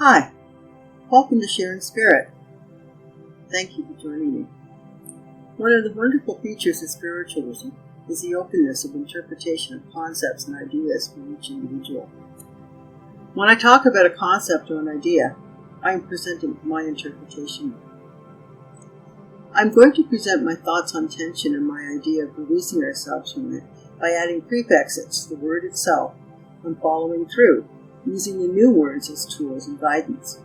Hi, welcome to Sharing Spirit. Thank you for joining me. One of the wonderful features of spiritualism is the openness of interpretation of concepts and ideas for each individual. When I talk about a concept or an idea, I am presenting my interpretation. I'm going to present my thoughts on tension and my idea of releasing ourselves from it by adding prefixes to the word itself and following through, using the new words as tools and guidance.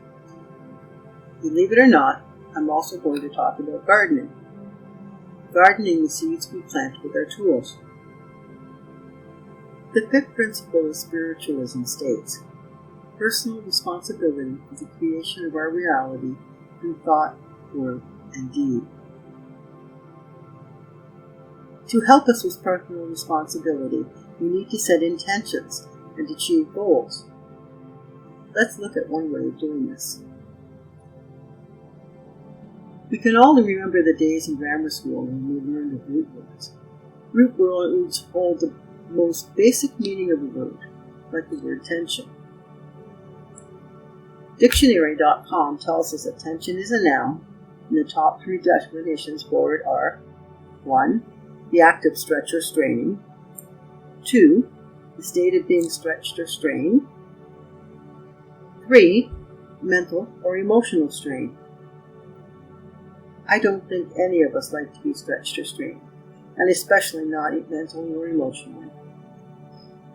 Believe it or not, I'm also going to talk about gardening. Gardening the seeds we plant with our tools. The fifth principle of spiritualism states, personal responsibility for the creation of our reality through thought, word, and deed. To help us with personal responsibility, we need to set intentions and achieve goals. Let's look at one way of doing this. We can all remember the days in grammar school when we learned of root words. Root words hold the most basic meaning of a word, like the word tension. Dictionary.com tells us that tension is a noun, and the top three definitions for it are 1. The act of stretch or straining. 2. The state of being stretched or strained. 3. Mental or emotional strain. I don't think any of us like to be stretched or strained, and especially not mentally or emotionally.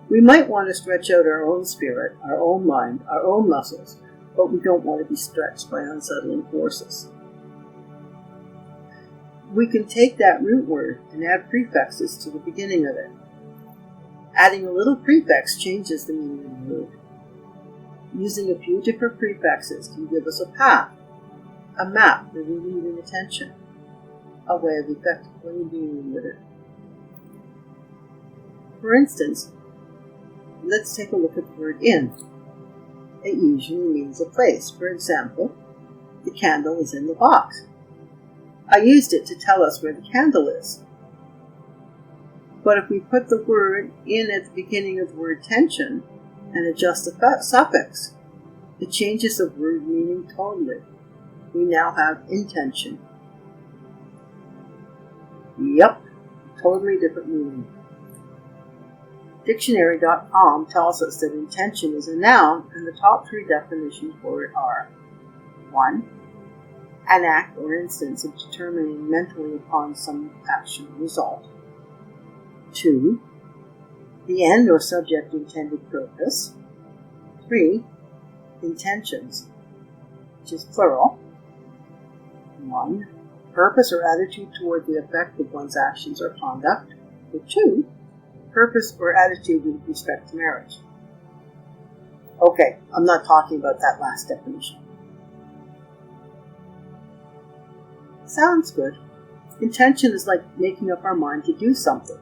We might want to stretch out our own spirit, our own mind, our own muscles, but we don't want to be stretched by unsettling forces. We can take that root word and add prefixes to the beginning of it. Adding a little prefix changes the meaning of the word. Using a few different prefixes can give us a path, a map for relieving attention, a way of effectively dealing with it. For instance, let's take a look at the word in. It usually means a place. For example, the candle is in the box. I used it to tell us where the candle is. But if we put the word in at the beginning of the word tension and adjust the suffix, it changes the word meaning totally. We now have intention. Yep, totally different meaning. Dictionary.com tells us that intention is a noun, and the top three definitions for it are 1. An act or instance of determining mentally upon some action or result. 2. The end or subject intended purpose. 3. Intentions, which is plural. 1. Purpose or attitude toward the effect of one's actions or conduct. Or 2. Purpose or attitude with respect to marriage. Okay, I'm not talking about that last definition. Sounds good. Intention is like making up our mind to do something.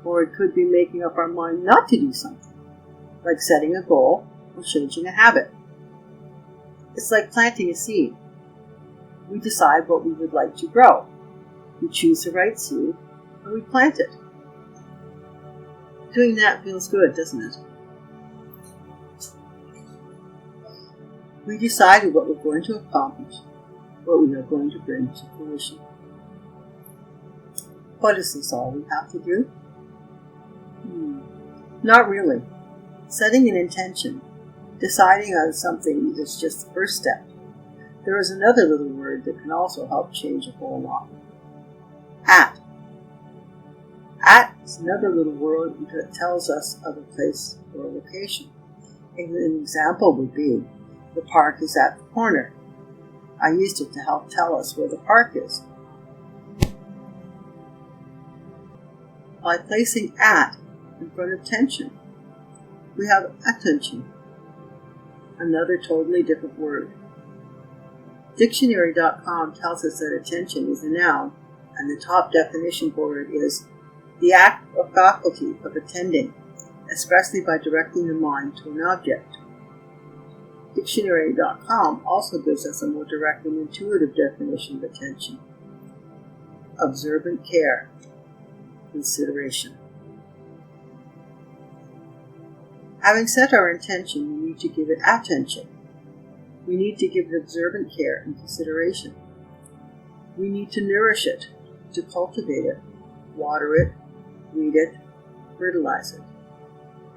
Or it could be making up our mind not to do something, like setting a goal or changing a habit. It's like planting a seed. We decide what we would like to grow. We choose the right seed, and we plant it. Doing that feels good, doesn't it? We decided what we're going to accomplish, what we are going to bring to fruition. But is this all we have to do? Not really. Setting an intention, deciding on something is just the first step. There is another little word that can also help change a whole lot. At. At is another little word that tells us of a place or a location. An example would be, the park is at the corner. I used it to help tell us where the park is. By placing at in front of tension, we have attention, another totally different word. Dictionary.com tells us that attention is a noun, and the top definition for it is the act or faculty of attending, especially by directing the mind to an object. Dictionary.com also gives us a more direct and intuitive definition of attention. Observant care, consideration. Having set our intention, we need to give it attention. We need to give it observant care and consideration. We need to nourish it, to cultivate it, water it, weed it, fertilize it.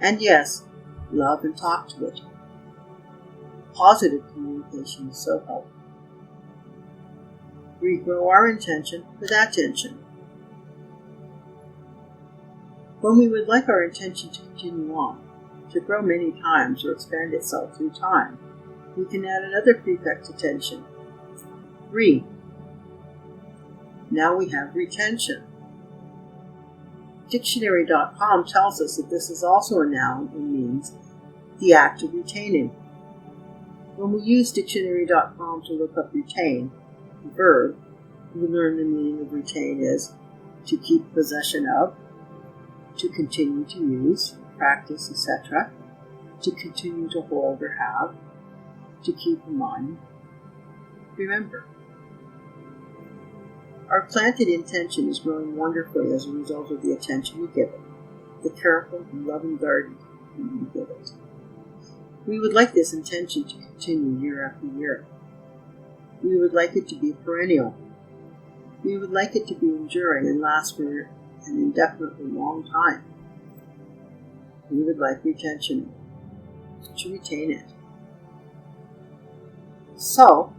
And yes, love and talk to it. Positive communication is so helpful. We grow our intention with attention. When we would like our intention to continue on, to grow many times or expand itself through time, we can add another prefix to tension, re. Now we have retention. Dictionary.com tells us that this is also a noun and means the act of retaining. When we use Dictionary.com to look up retain, the verb, we learn the meaning of retain is to keep possession of, to continue to use, practice, etc., to continue to hold or have, to keep in mind, remember. Our planted intention is growing wonderfully as a result of the attention we give it, the careful and loving garden we give it. We would like this intention to continue year after year. We would like it to be perennial. We would like it to be enduring and last for an indefinitely long time. We would like retention, to retain it. So,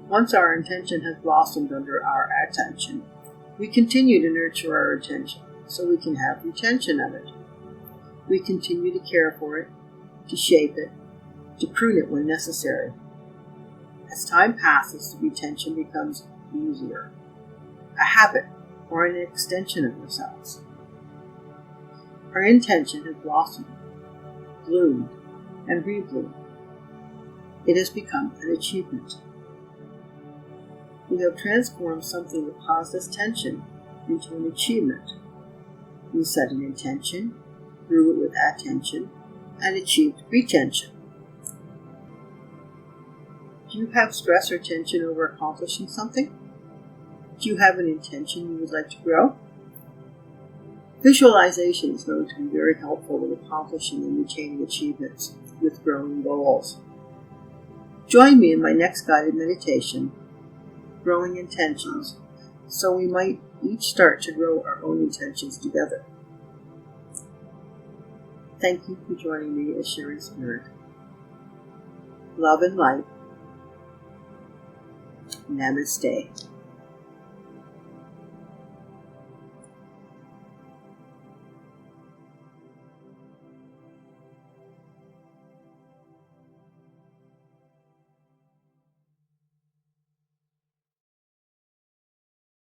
once our intention has blossomed under our attention, we continue to nurture our attention so we can have retention of it. We continue to care for it, to shape it, to prune it when necessary. As time passes, the retention becomes easier, a habit or an extension of ourselves. Our intention has blossomed, bloomed, and rebloomed. It has become an achievement. We have transformed something that caused us tension into an achievement. We set an intention, grew it with attention, and achieved retention. Do you have stress or tension over accomplishing something? Do you have an intention you would like to grow? Visualization is known to be very helpful in accomplishing and retaining achievements with growing goals. Join me in my next guided meditation, Growing Intentions, so we might each start to grow our own intentions together. Thank you for joining me as Sharing Spirit. Love and light. Namaste.